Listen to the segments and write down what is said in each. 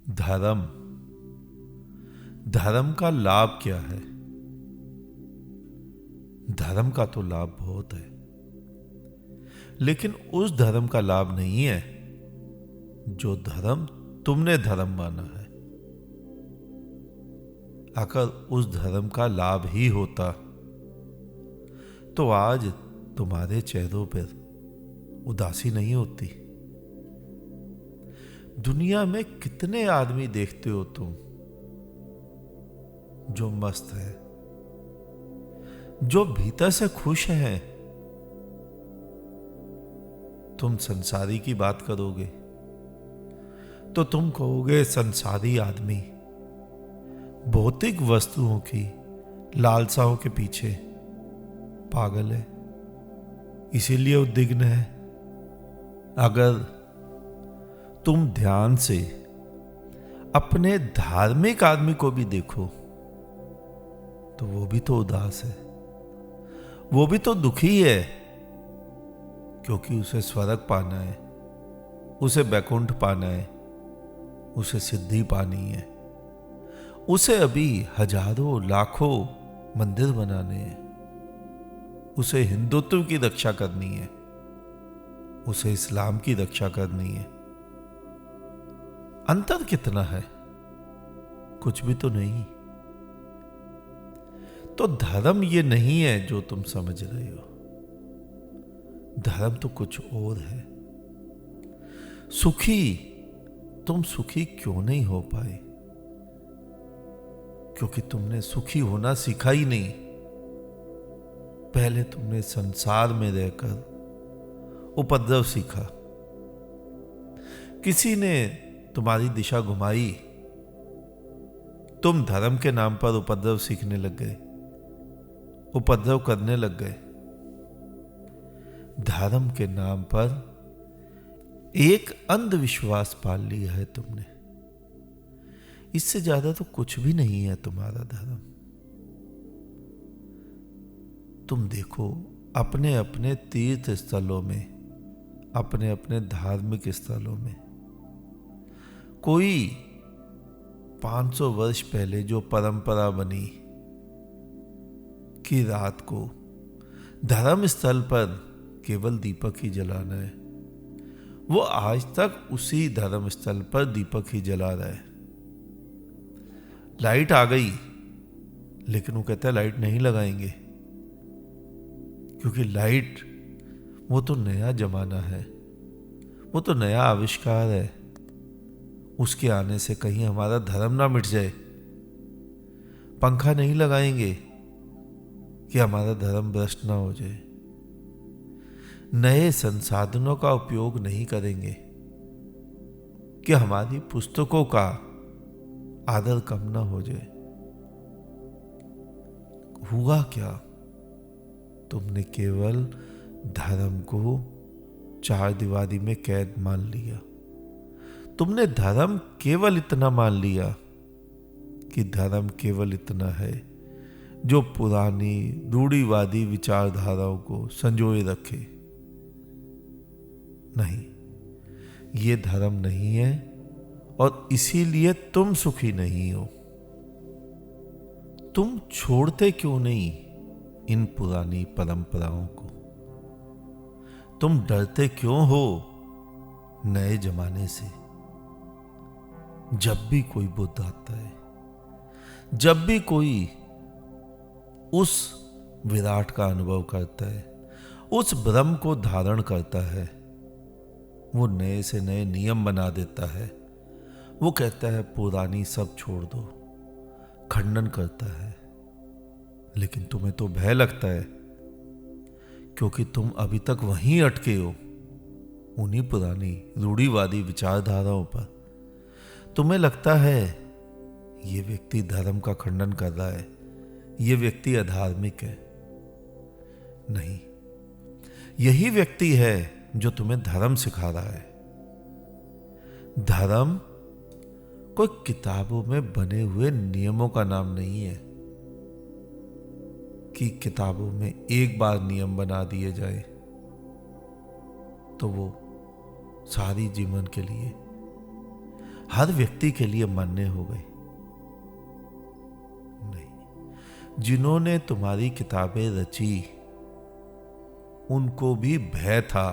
धर्म धर्म का लाभ क्या है? धर्म का तो लाभ बहुत है, लेकिन उस धर्म का लाभ नहीं है जो धर्म तुमने धर्म माना है। अगर उस धर्म का लाभ ही होता तो आज तुम्हारे चेहरों पर उदासी नहीं होती। दुनिया में कितने आदमी देखते हो तुम जो मस्त है, जो भीतर से खुश हैं। तुम संसारी की बात करोगे तो तुम कहोगे संसारी आदमी भौतिक वस्तुओं की लालसाओं के पीछे पागल है, इसीलिए उद्विग्न है। अगर तुम ध्यान से अपने धार्मिक आदमी को भी देखो तो वो भी तो उदास है, वो भी तो दुखी है, क्योंकि उसे स्वर्ग पाना है, उसे बैकुंठ पाना है, उसे सिद्धि पानी है, उसे अभी हजारों लाखों मंदिर बनाने हैं, उसे हिंदुत्व की रक्षा करनी है, उसे इस्लाम की रक्षा करनी है। अंतर कितना है? कुछ भी तो नहीं। तो धर्म ये नहीं है जो तुम समझ रहे हो। धर्म तो कुछ और है। तुम सुखी क्यों नहीं हो पाए? क्योंकि तुमने सुखी होना सीखा ही नहीं। पहले तुमने संसार में रहकर उपद्रव सीखा, किसी ने तुम्हारी दिशा घुमाई, तुम धर्म के नाम पर उपद्रव सीखने लग गए, उपद्रव करने लग गए। धर्म के नाम पर एक अंधविश्वास पाल लिया है तुमने। इससे ज्यादा तो कुछ भी नहीं है तुम्हारा धर्म। तुम देखो अपने अपने तीर्थ स्थलों में, अपने अपने धार्मिक स्थलों में, कोई 500 वर्ष पहले जो परंपरा बनी कि रात को धर्म स्थल पर केवल दीपक ही जलाना है, वो आज तक उसी धर्म स्थल पर दीपक ही जला रहा है। लाइट आ गई, लेकिन वो कहता है लाइट नहीं लगाएंगे, क्योंकि लाइट वो तो नया जमाना है, वो तो नया आविष्कार है। उसके आने से कहीं हमारा धर्म ना मिट जाए। पंखा नहीं लगाएंगे कि हमारा धर्म भ्रष्ट ना हो जाए। नए संसाधनों का उपयोग नहीं करेंगे कि हमारी पुस्तकों का आदर कम ना हो जाए। हुआ क्या? तुमने केवल धर्म को चार दीवारी में कैद मान लिया। तुमने धर्म केवल इतना मान लिया कि धर्म केवल इतना है जो पुरानी रूढ़िवादी विचारधाराओं को संजोए रखे। नहीं, ये धर्म नहीं है, और इसीलिए तुम सुखी नहीं हो। तुम छोड़ते क्यों नहीं इन पुरानी परंपराओं को? तुम डरते क्यों हो नए जमाने से? जब भी कोई बुद्ध आता है, जब भी कोई उस विराट का अनुभव करता है, उस ब्रह्म को धारण करता है, वो नए से नए नियम बना देता है। वो कहता है पुरानी सब छोड़ दो, खंडन करता है। लेकिन तुम्हें तो भय लगता है, क्योंकि तुम अभी तक वहीं अटके हो, उन्हीं पुरानी रूढ़िवादी विचारधाराओं पर। तुम्हें लगता है ये व्यक्ति धर्म का खंडन कर रहा है, ये व्यक्ति अधार्मिक है। नहीं, यही व्यक्ति है जो तुम्हें धर्म सिखा रहा है। धर्म कोई किताबों में बने हुए नियमों का नाम नहीं है कि किताबों में एक बार नियम बना दिए जाए तो वो सारी जीवन के लिए। हर व्यक्ति के लिए मान्य हो गई? नहीं। जिन्होंने तुम्हारी किताबें रची उनको भी भय था।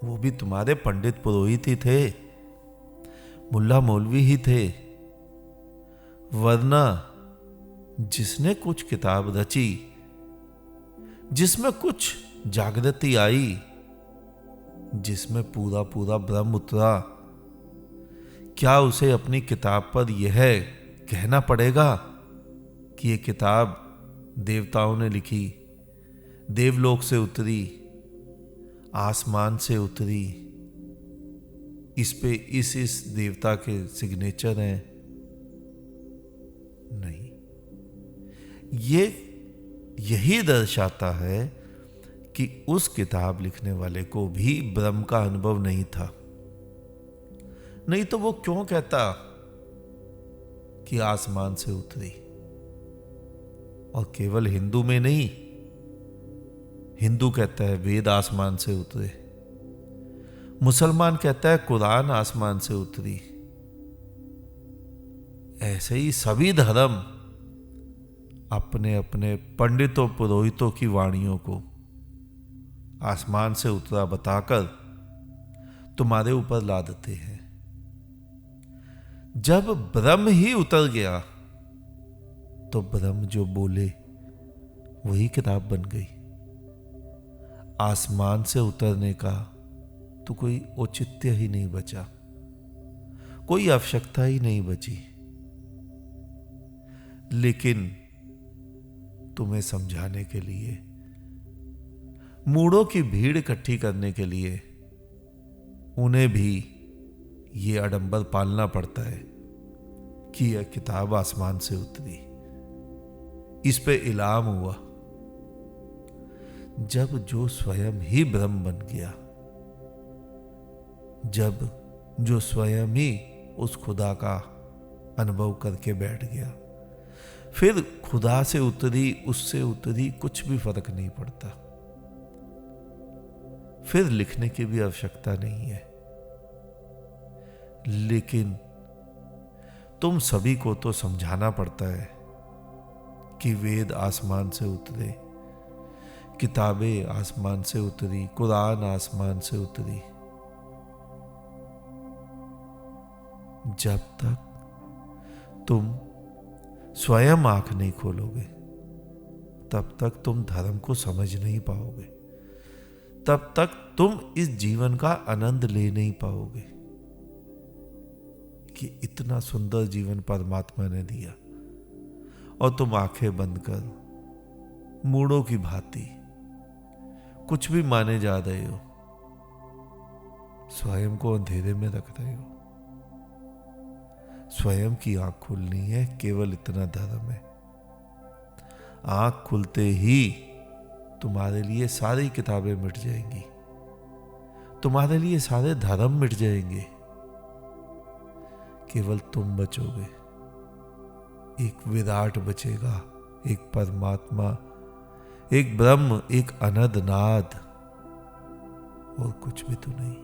वो भी तुम्हारे पंडित पुरोहित ही थे, मुल्ला मौलवी ही थे। वरना जिसने कुछ किताब रची, जिसमें कुछ जागृति आई, जिसमें पूरा पूरा ब्रह्म उतरा, क्या उसे अपनी किताब पर यह कहना पड़ेगा कि ये किताब देवताओं ने लिखी, देवलोक से उतरी, आसमान से उतरी, इस पे इस देवता के सिग्नेचर हैं? नहीं। यही दर्शाता है कि उस किताब लिखने वाले को भी ब्रह्म का अनुभव नहीं था। नहीं तो वो क्यों कहता कि आसमान से उतरी? और केवल हिंदू में नहीं, हिंदू कहता है वेद आसमान से उतरे, मुसलमान कहता है कुरान आसमान से उतरी। ऐसे ही सभी धर्म अपने अपने पंडितों पुरोहितों की वाणियों को आसमान से उतरा बताकर तुम्हारे ऊपर ला देते हैं। जब ब्रह्म ही उतर गया तो ब्रह्म जो बोले वही किताब बन गई। आसमान से उतरने का तो कोई औचित्य ही नहीं बचा, कोई आवश्यकता ही नहीं बची। लेकिन तुम्हें समझाने के लिए, मूढ़ों की भीड़ इकट्ठी करने के लिए उन्हें भी ये आडंबर पालना पड़ता है कि यह किताब आसमान से उतरी, इस पे इल्हाम हुआ। जब जो स्वयं ही ब्रह्म बन गया, जब जो स्वयं ही उस खुदा का अनुभव करके बैठ गया, फिर खुदा से उतरी, उससे उतरी, कुछ भी फर्क नहीं पड़ता। फिर लिखने की भी आवश्यकता नहीं है। लेकिन तुम सभी को तो समझाना पड़ता है कि वेद आसमान से उतरे, किताबें आसमान से उतरी, कुरान आसमान से उतरी। जब तक तुम स्वयं आंख नहीं खोलोगे, तब तक तुम धर्म को समझ नहीं पाओगे, तब तक तुम इस जीवन का आनंद ले नहीं पाओगे कि इतना सुंदर जीवन परमात्मा ने दिया और तुम आंखें बंद कर मूढ़ों की भांति कुछ भी माने जा रहे हो, स्वयं को अंधेरे में रख रहे हो। स्वयं की आंख खुलनी है, केवल इतना धर्म है। आंख खुलते ही तुम्हारे लिए सारी किताबें मिट जाएंगी, तुम्हारे लिए सारे धर्म मिट जाएंगे, केवल तुम बचोगे। एक विराट बचेगा, एक परमात्मा, एक ब्रह्म, एक अनंत नाद, और कुछ भी तो नहीं।